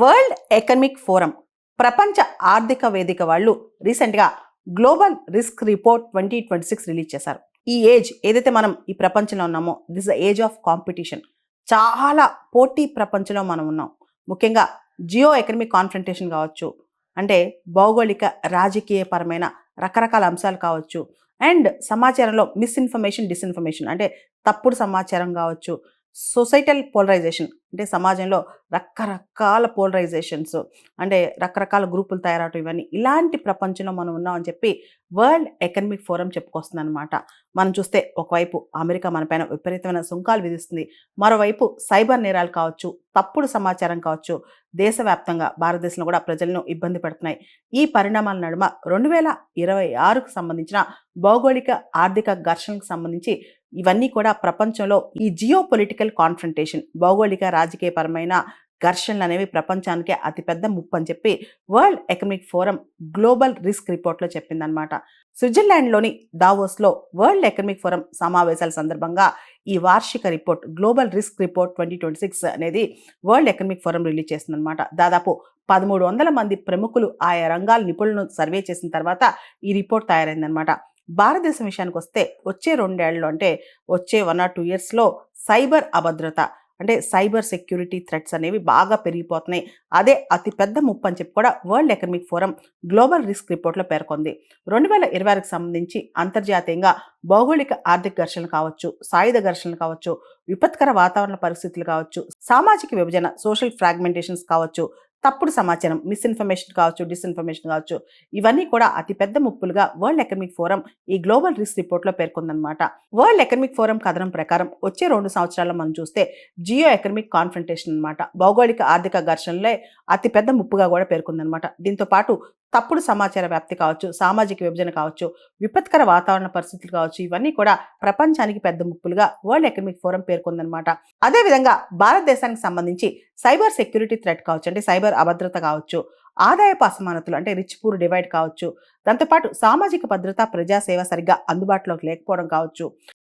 World Economic forum ప్రపంచ ఆర్థిక వేదిక వాళ్ళు రీసెంట్గా గ్లోబల్ రిస్క్ రిపోర్ట్ 2026 రిలీజ్ చేశారు. ఈ ఏజ్ ఏదైతే మనం ఈ ప్రపంచంలో ఉన్నామో this the age of competition. చాలా పోటీ ప్రపంచంలో మనం ఉన్నాం. ముఖ్యంగా జియో ఎకనమిక్ కాన్ఫ్రంటేషన్ కావచ్చు, అంటే భౌగోళిక రాజకీయపరమైన రకరకాల అంశాలు కావచ్చు, అండ్ సమాచారంలో మిస్ఇన్ఫర్మేషన్, డిస్ఇన్ఫర్మేషన్ అంటే తప్పుడు సమాచారం కావచ్చు, సొసైటల్ పోలరైజేషన్ అంటే సమాజంలో రకరకాల పోలరైజేషన్స్, అంటే రకరకాల గ్రూపులు తయారవటం, ఇవన్నీ ఇలాంటి ప్రపంచంలో మనం ఉన్నామని చెప్పి వరల్డ్ ఎకనమిక్ ఫోరం చెప్పుకొస్తుంది అనమాట. మనం చూస్తే ఒకవైపు అమెరికా మనపైన విపరీతమైన సుంకాలు విధిస్తుంది, మరోవైపు సైబర్ నేరాలు కావచ్చు, తప్పుడు సమాచారం కావచ్చు దేశవ్యాప్తంగా భారతదేశంలో కూడా ప్రజలను ఇబ్బంది పెడుతున్నాయి. ఈ పరిణామాల నడుమ 2026కు సంబంధించిన భౌగోళిక ఆర్థిక ఘర్షణకు సంబంధించి ఇవన్నీ కూడా ప్రపంచంలో ఈ జియో పొలిటికల్ కాన్ఫ్రంటేషన్, భౌగోళిక రాజకీయపరమైన ఘర్షణలు అనేవి ప్రపంచానికే అతిపెద్ద ముప్పు అని చెప్పి world Economic Forum Global risk రిపోర్ట్లో చెప్పిందనమాట. స్విట్జర్లాండ్లోని దావోస్లో వరల్డ్ ఎకనమిక్ ఫోరం సమావేశాల సందర్భంగా ఈ వార్షిక రిపోర్ట్ గ్లోబల్ రిస్క్ రిపోర్ట్ 2026 అనేది వరల్డ్ ఎకనమిక్ ఫోరం రిలీజ్ చేస్తుందన్నమాట. దాదాపు 1300 మంది ప్రముఖులు ఆయా రంగాల నిపుణులను సర్వే చేసిన తర్వాత ఈ రిపోర్ట్ తయారైందనమాట. భారతదేశం విషయానికి వస్తే వచ్చే 2 ఏళ్లలో, అంటే వచ్చే 1 or 2 ఇయర్స్లో సైబర్ అభద్రత అంటే సైబర్ సెక్యూరిటీ థ్రెట్స్ అనేవి బాగా పెరిగిపోతున్నాయి. అదే అతిపెద్ద ముప్పు అని చెప్పి కూడా World Economic Forum Global risk రిపోర్ట్లో పేర్కొంది. 2026కి సంబంధించి అంతర్జాతీయంగా భౌగోళిక ఆర్థిక ఘర్షణలు కావచ్చు, సాయుధ ఘర్షణలు కావచ్చు, విపత్కర వాతావరణ పరిస్థితులు కావచ్చు, సామాజిక విభజన సోషల్ ఫ్రాగ్మెంటేషన్స్ కావచ్చు, తప్పుడు సమాచారం మిస్ఇన్ఫర్మేషన్ కావచ్చు, డిస్ఇన్ఫర్మేషన్ కావచ్చు, ఇవన్నీ కూడా అతిపెద్ద ముప్పులుగా వరల్డ్ ఎకనమిక్ ఫోరం ఈ గ్లోబల్ రిస్క్ రిపోర్ట్లో పేర్కొందనమాట. వరల్డ్ ఎకనమిక్ ఫోరం కథనం ప్రకారం వచ్చే 2 సంవత్సరాల్లో మనం చూస్తే జియో ఎకనమిక్ కాన్ఫ్రంటేషన్ అనమాట భౌగోళిక ఆర్థిక ఘర్షణలే అతిపెద్ద ముప్పుగా కూడా పేర్కొందనమాట. దీంతో పాటు తప్పుడు సమాచార వ్యాప్తి కావచ్చు, సామాజిక విభజన కావచ్చు, విపత్కర వాతావరణ పరిస్థితులు కావచ్చు, ఇవన్నీ కూడా ప్రపంచానికి పెద్ద ముప్పులుగా వరల్డ్ ఎకనమిక్ ఫోరం పేర్కొందనమాట. అదేవిధంగా భారతదేశానికి సంబంధించి సైబర్ సెక్యూరిటీ థ్రెట్ కావచ్చు, అంటే సైబర్ అభద్రత కావచ్చు, ఆదాయపు అసమానతలు అంటే రిచ్ పూర్ డివైడ్ కావచ్చు, దాంతోపాటు సామాజిక భద్రత, ప్రజాసేవ సరిగ్గా అందుబాటులోకి లేకపోవడం కావచ్చు,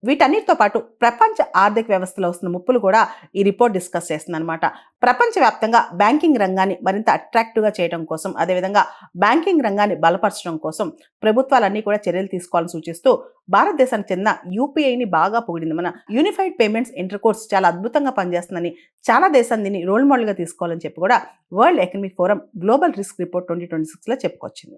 వీటన్నిటితో పాటు ప్రపంచ ఆర్థిక వ్యవస్థలో వస్తున్న ముప్పులు కూడా ఈ రిపోర్ట్ డిస్కస్ చేస్తుందన్నమాట. ప్రపంచవ్యాప్తంగా బ్యాంకింగ్ రంగాన్ని మరింత అట్రాక్టివ్గా చేయడం కోసం, అదేవిధంగా బ్యాంకింగ్ రంగాన్ని బలపరచడం కోసం ప్రభుత్వాలన్నీ కూడా చర్యలు తీసుకోవాలని సూచిస్తూ భారతదేశానికి చెందిన యూపీఐని బాగా పొగిడింది. మన యూనిఫైడ్ పేమెంట్స్ ఇంటర్కోర్స్ చాలా అద్భుతంగా పనిచేస్తుందని, చాలా దేశాన్ని దీన్ని రోల్ మోడల్గా తీసుకోవాలని చెప్పి కూడా World Economic Forum Global Risk Report 2026లో చెప్పుకొచ్చింది.